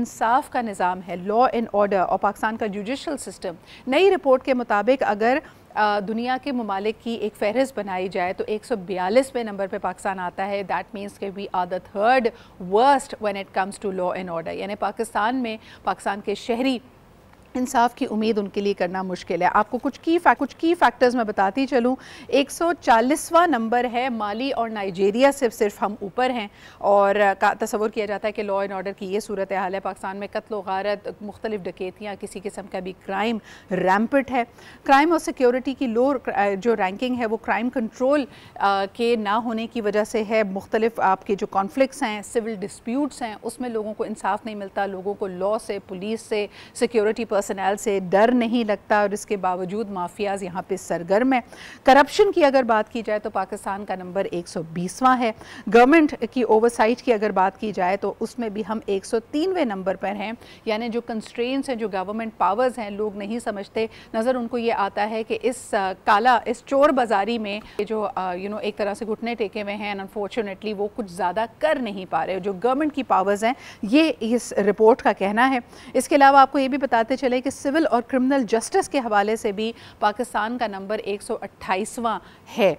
इंसाफ का निज़ाम है, law and order और पाकिस्तान का जुडिशल सिस्टम। नई रिपोर्ट के मुताबिक अगर दुनिया के ममालिक की एक फहरिस्त बनाई जाए तो 142वें नंबर पे पाकिस्तान आता है। दैट मीन्स कि we are the third worst when it comes to law and order. यानी पाकिस्तान में पाकिस्तान के शहरी इंसाफ की उम्मीद उनके लिए करना मुश्किल है। आपको कुछ की फैक्टर्स मैं बताती चलूँ। 140वां नंबर है, माली और नाइजीरिया से सिर्फ हम ऊपर हैं और तसव्वुर किया जाता है कि लॉ एंड ऑर्डर की ये सूरत हाल है। पाकिस्तान में कत्ल गारत, मुख्तलिफ डकैतियाँ, किसी किस्म का भी क्राइम रैम्पेंट है। क्राइम और सिक्योरिटी की लो जो रैंकिंग है वो क्राइम कंट्रोल के ना होने की वजह से है। मुख्तलिफ आपके जो कॉन्फ्लिक्ट्स हैं, सिविल डिस्प्यूट्स हैं, उसमें लोगों को इंसाफ नहीं मिलता, लोगों को लॉ से, पुलिस से, सिक्योरिटी पर्सनल से डर नहीं लगता और इसके बावजूद माफियाज यहाँ पे सरगर्म है। करप्शन की अगर बात की जाए तो पाकिस्तान का नंबर 120वां है। गवर्नमेंट की ओवरसाइट की अगर बात की जाए तो उसमें भी हम 103वें नंबर पर हैं। यानी जो कंस्ट्रेंट्स हैं, जो गवर्नमेंट पावर्स हैं, लोग नहीं समझते। नज़र उनको ये आता है कि इस चोर बाजारी में जो एक तरह से घुटने टेके हुए हैं, अनफॉर्चुनेटली वो कुछ ज़्यादा कर नहीं पा रहे। जो गवर्नमेंट की पावर्स हैं, ये इस रिपोर्ट का कहना है। इसके अलावा आपको ये भी बताते चले कि सिविल और क्रिमिनल जस्टिस के हवाले से भी पाकिस्तान का नंबर 128वां है।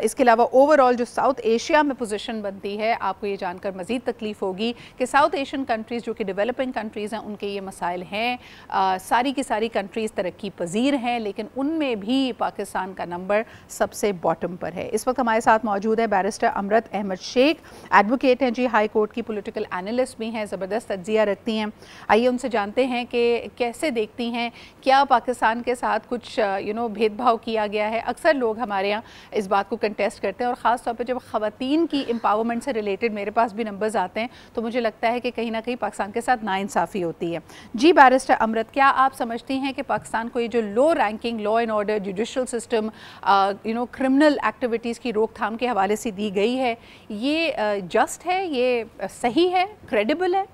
इसके अलावा ओवरऑल जो साउथ एशिया में पोजीशन बनती है, आपको ये जानकर मज़ीद तकलीफ़ होगी कि साउथ एशियन कंट्रीज़ जो कि डेवलपिंग कंट्रीज़ हैं, उनके ये मसाइल हैं। सारी की सारी कंट्रीज़ तरक्की पजीर हैं, लेकिन उनमें भी पाकिस्तान का नंबर सबसे बॉटम पर है। इस वक्त हमारे साथ मौजूद है बैरिस्टर अमरत अहमद शेख, एडवोकेट हैं जी, हाई कोर्ट की पॉलिटिकल एनालिस्ट भी हैं, ज़बरदस्त तज्ज़िया रखती हैं। आइए उनसे जानते हैं कि कैसे देखती हैं, क्या पाकिस्तान के साथ कुछ भेदभाव किया गया है। अक्सर लोग हमारे यहाँ इस बात को कंटेस्ट करते हैं और ख़ास तौर पे जब ख़वातीन की एम्पावरमेंट से रिलेटेड मेरे पास भी नंबर्स आते हैं तो मुझे लगता है कि कहीं ना कहीं पाकिस्तान के साथ नाइंसाफ़ी होती है। जी बैरिस्टर अमरत, क्या आप समझती हैं कि पाकिस्तान को ये जो low ranking law and order, judicial system, criminal activities की रोकथाम के हवाले से दी गई है, ये जस्ट है, ये सही है, क्रेडिबल है?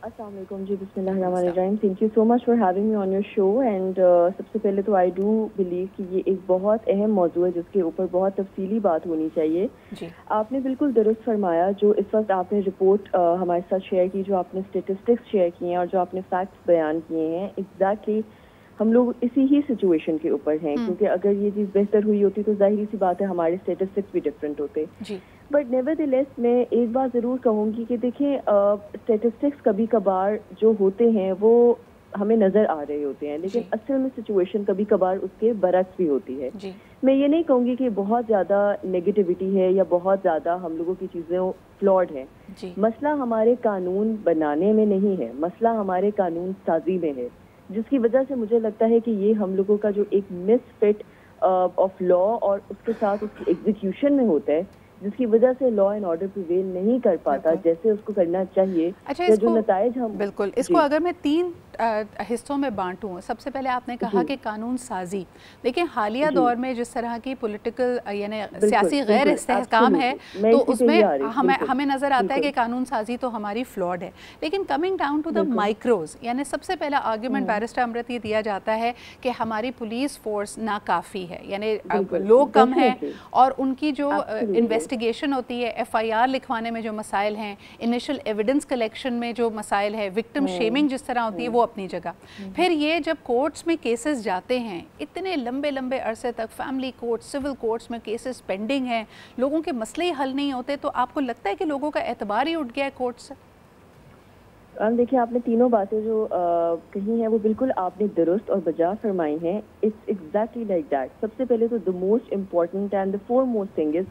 अस्सलाम वालेकुम जी, बिस्मिल्लाहिर्रहमानिर्रहीम। Thank you so much for having me on your show. And सबसे पहले तो आई डू बिलीव कि ये एक बहुत अहम मौजू है जिसके ऊपर बहुत तफसीली बात होनी चाहिए जी। आपने बिल्कुल दुरुस्त फरमाया। जो इस वक्त आपने रिपोर्ट हमारे साथ शेयर की, जो आपने स्टेटिस्टिक्स शेयर किए हैं और जो आपने फैक्ट्स बयान किए हैं, एग्जैक्टली हम लोग इसी ही सिचुएशन के ऊपर हैं। क्योंकि अगर ये चीज़ बेहतर हुई होती तो जाहिर सी बात है हमारे स्टेटिस्टिक्स भी डिफरेंट होते जी। बट नेवरदलेस मैं एक बात ज़रूर कहूँगी कि देखें, स्टेटिस्टिक्स कभी कभार जो होते हैं वो हमें नज़र आ रहे होते हैं, लेकिन असल में सिचुएशन कभी कभार उसके बरक्स भी होती है जी। मैं ये नहीं कहूँगी कि बहुत ज़्यादा नेगेटिविटी है या बहुत ज़्यादा हम लोगों की चीज़ें फ्लॉड हैं। मसला हमारे कानून बनाने में नहीं है, मसला हमारे कानून साजी में है, जिसकी वजह से मुझे लगता है कि ये हम लोगों का जो एक मिसफिट ऑफ लॉ और उसके साथ उसकी एग्जीक्यूशन में होता है, जिसकी वजह से लॉ एंड ऑर्डर प्रिवेल नहीं कर पाता जैसे उसको करना चाहिए। अच्छा, जो नताइज हम बिल्कुल इसको अगर मैं 3 हिस्सों में बांटूं। सबसे पहले आपने कहा कि कानून साजी। देखिए, हालिया दौर में जिस तरह की पॉलिटिकल यानी सियासी गैर इस्तेहकाम है, तो उसमें हमें नज़र आता है कि कानून साजी तो हमारी फ्लॉड है। लेकिन coming down to the micros, यानी सबसे पहला आर्ग्यूमेंट बैरिस्टर अमरत ये दिया जाता है कि हमारी पुलिस फोर्स नाकाफ़ी है, यानी लोग कम हैं और उनकी जो इन्वेस्टिगेशन होती है, FIR लिखवाने में जो मसाइल हैं, इनिशियल एविडेंस कलेक्शन में जो मसाइल है, विक्टिम शेमिंग जिस तरह होती है वो अपनी जगह। फिर ये जब कोर्ट्स में केसेस जाते हैं, इतने लंबे लंबे अरसे तक फैमिली कोर्ट, सिविल कोर्ट्स में केसेस पेंडिंग हैं, लोगों के मसले ही हल नहीं होते, तो आपको लगता है कि लोगों का एतबार ही उठ गया है कोर्ट से? देखिए, आपने तीनों बातें जो कही हैं वो बिल्कुल आपने दुरुस्त और बजा फरमाई हैं। It's exactly like that. सबसे पहले तो the most important and the foremost thing is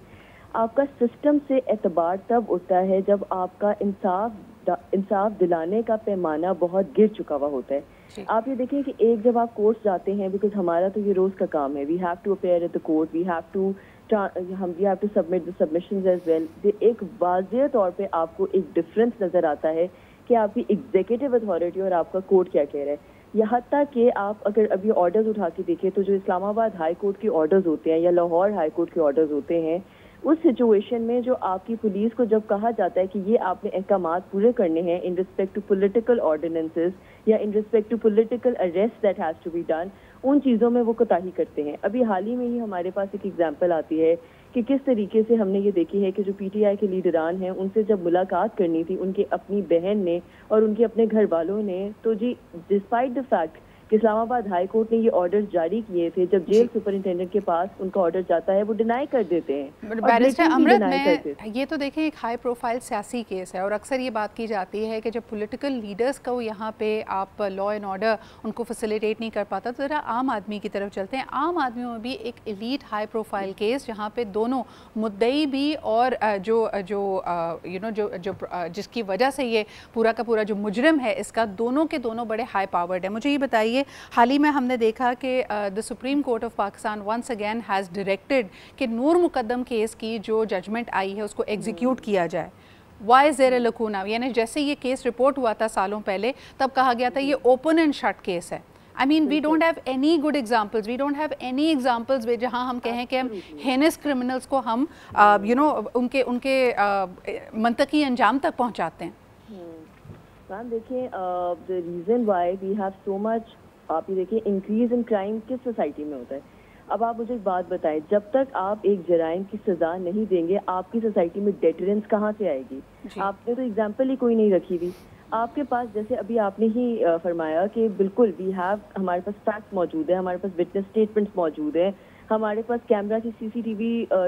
आपका सिस्टम से एतबार तब उठता है जब आपका इंसाफ दिलाने का पैमाना बहुत गिर चुका हुआ होता है। आप ये देखिए कि एक जब आप कोर्ट जाते हैं, बिकॉज हमारा तो ये रोज का काम है, we have to appear at the court, we have to submit the submissions as well. एक वाज़ेह तौर पे आपको एक डिफरेंस नजर आता है कि आपकी एग्जीक्यूटिव अथॉरिटी और आपका कोर्ट क्या कह रहा है। यहाँ तक कि आप अगर अभी ऑर्डर्स उठा के देखें तो जो इस्लामाबाद हाई कोर्ट के ऑर्डर्स होते हैं या लाहौर हाई कोर्ट के ऑर्डर्स होते हैं, उस सिचुएशन में जो आपकी पुलिस को जब कहा जाता है कि ये आपने अहकामात पूरे करने हैं in respect to political ordinances या in respect to political arrest that has to be done, उन चीज़ों में वो कोताही करते हैं। अभी हाल ही में ही हमारे पास एक एग्जांपल आती है کہ کس طریقے سے ہم نے یہ دیکھی ہے کہ جو پی ٹی آئی کے لیڈران ہیں ان سے جب ملاقات کرنی تھی ان کے اپنی بہن نے اور ان کے اپنے گھر والوں نے، تو جی ڈسپائٹ دا فیکٹ کہ اسلام آباد ہائی کورٹ نے یہ آرڈر جاری کیے تھے، جب جیل سپرنٹینڈنٹ کے پاس ان کا آرڈر جاتا ہے وہ ڈینائی کر دیتے ہیں. بیرسٹر امرت میں یہ تو دیکھیں ایک ہائی پروفائل سیاسی کیس ہے، اور اکثر یہ بات کی جاتی ہے کہ جب پولیٹیکل لیڈرز کو یہاں پہ آپ لا اینڈ آرڈر ان کو فیسیلیٹیٹ نہیں کر پاتا، تو ذرا عام آدمی کی طرف چلتے ہیں. عام آدمیوں میں بھی ایک ایلیٹ ہائی پروفائل کیس جہاں پہ دونوں مدعی بھی اور جس کی وجہ سے یہ پورا کا پورا جو مجرم ہے اس کا، دونوں کے دونوں بڑے ہائی پاورڈ ہیں. مجھے یہ بتائیے، حال ہی میں ہم نے دیکھا کہ the supreme court of Pakistan once again has directed کہ نور مقدم کیس کی جو ججمنٹ آئی ہے اس کو ایگزیکیوٹ کیا جائے. وائی از دیر اے لکونا؟ یعنی جیسے یہ کیس رپورٹ ہوا تھا سالوں پہلے، تب کہا گیا تھا یہ اوپن اینڈ شٹ کیس ہے. I mean, we don't have any good examples. We don't have any examples where جہاں ہم کہیں کہ ہم heinous criminals کو ہم ان کے منطقی انجام تک پہنچاتے ہیں. میم دیکھیں the reason why we have so much، آپ یہ دیکھیں increase in crime کس سوسائٹی میں ہوتا ہے. اب آپ مجھے ایک بات بتائیں، جب تک آپ ایک جرائم کی سزا نہیں دیں گے آپ کی سوسائٹی میں ڈیٹرنس کہاں سے آئے گی؟ آپ نے تو ایگزامپل ہی کوئی نہیں رکھی ہوئی. آپ کے پاس جیسے ابھی آپ نے ہی فرمایا کہ بالکل وی ہیو، ہمارے پاس فیکٹ موجود ہے، ہمارے پاس وٹنس اسٹیٹمنٹس موجود ہیں، ہمارے پاس کیمرہ کی CCTV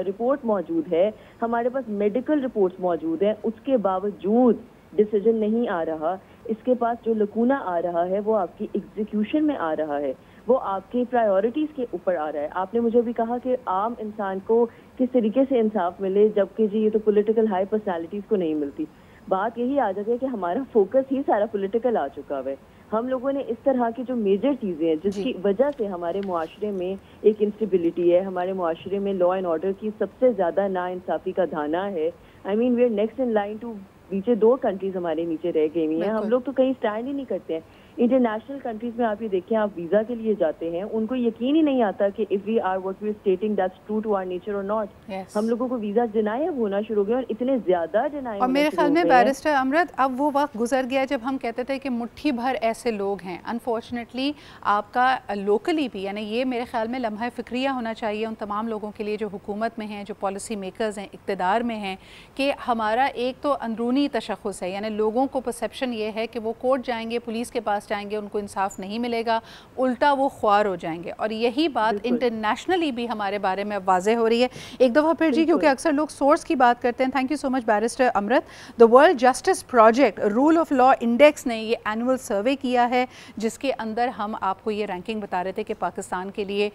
رپورٹ موجود ہے، ہمارے پاس میڈیکل رپورٹس موجود ہیں. اس کے باوجود ڈیسیجن نہیں آ رہا. اس کے پاس جو لکونہ آ رہا ہے وہ آپ کی ایگزیکیوشن میں آ رہا ہے، وہ آپ کی پرائیورٹیز کے اوپر آ رہا ہے. آپ نے مجھے بھی کہا کہ عام انسان کو کس طریقے سے انصاف ملے، جبکہ جی یہ تو پولیٹیکل ہائی پرسنالٹیز کو نہیں ملتی. بات یہی آ جاتی ہے کہ ہمارا فوکس ہی سارا پولیٹیکل آ چکا ہے. ہم لوگوں نے اس طرح کی جو میجر چیزیں ہیں جس کی وجہ سے ہمارے معاشرے میں ایک انسٹیبلٹی ہے، ہمارے معاشرے میں لا اینڈ آرڈر کی سب سے زیادہ نا انصافی کا دھانا ہے. I mean we are next in line to, نیچے 2 کنٹریز ہمارے نیچے رہ گئی ہوئی ہیں. ہم لوگ تو کہیں اسٹینڈ ہی نہیں کرتے ہیں. انٹرنیشنل کنٹریز میں آپ یہ دیکھیں، آپ ویزا کے لیے جاتے ہیں، ان کو یقین ہی نہیں آتا کہ if we are what we are stating that's true to our nature اور ناٹ. ہم لوگوں کو ویزا ڈینائی اب ہونا شروع ہو گئے، اور اتنے زیادہ ڈینائی. اور میرے خیال میں بیرسٹر امرت اب وہ وقت گزر گیا جب ہم کہتے تھے کہ مٹھی بھر ایسے لوگ ہیں. انفارچونیٹلی آپ کا لوکلی بھی، یعنی یہ میرے خیال میں لمحہ فکریہ ہونا چاہیے ان تمام لوگوں کے لیے جو حکومت میں ہیں، جو پالیسی میکرز ہیں، اقتدار میں ہیں، کہ ہمارا ایک تو اندرونی تشخص ہے. یعنی لوگوں کو پرسیپشن یہ ہے کہ وہ کورٹ جائیں گے، پولیس کے پاس جائیں گے، ان کو انصاف نہیں ملے گا، الٹا وہ خوار ہو جائیں گے. اور یہی بات انٹرنیشنلی بھی ہمارے بارے میں واضح ہو رہی ہے. ایک دفعہ پھر جی، کیونکہ اکثر لوگ سورس کی بات کرتے ہیں. Thank you so much barrister Amrit. The world justice project rule of law index نے یہ اینول سروے کیا ہے، جس کے اندر ہم آپ کو یہ رینکنگ بتا رہے تھے کہ پاکستان کے لیے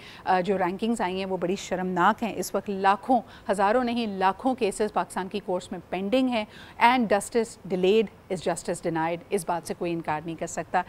جو رینکنگز آئی ہیں وہ بڑی شرمناک ہیں. اس وقت لاکھوں، ہزاروں نہیں لاکھوں کیسز پاکستان کی کورٹس میں پینڈنگ ہیں. And justice delayed is justice denied, اس بات سے کوئی انکار نہیں کر سکتا.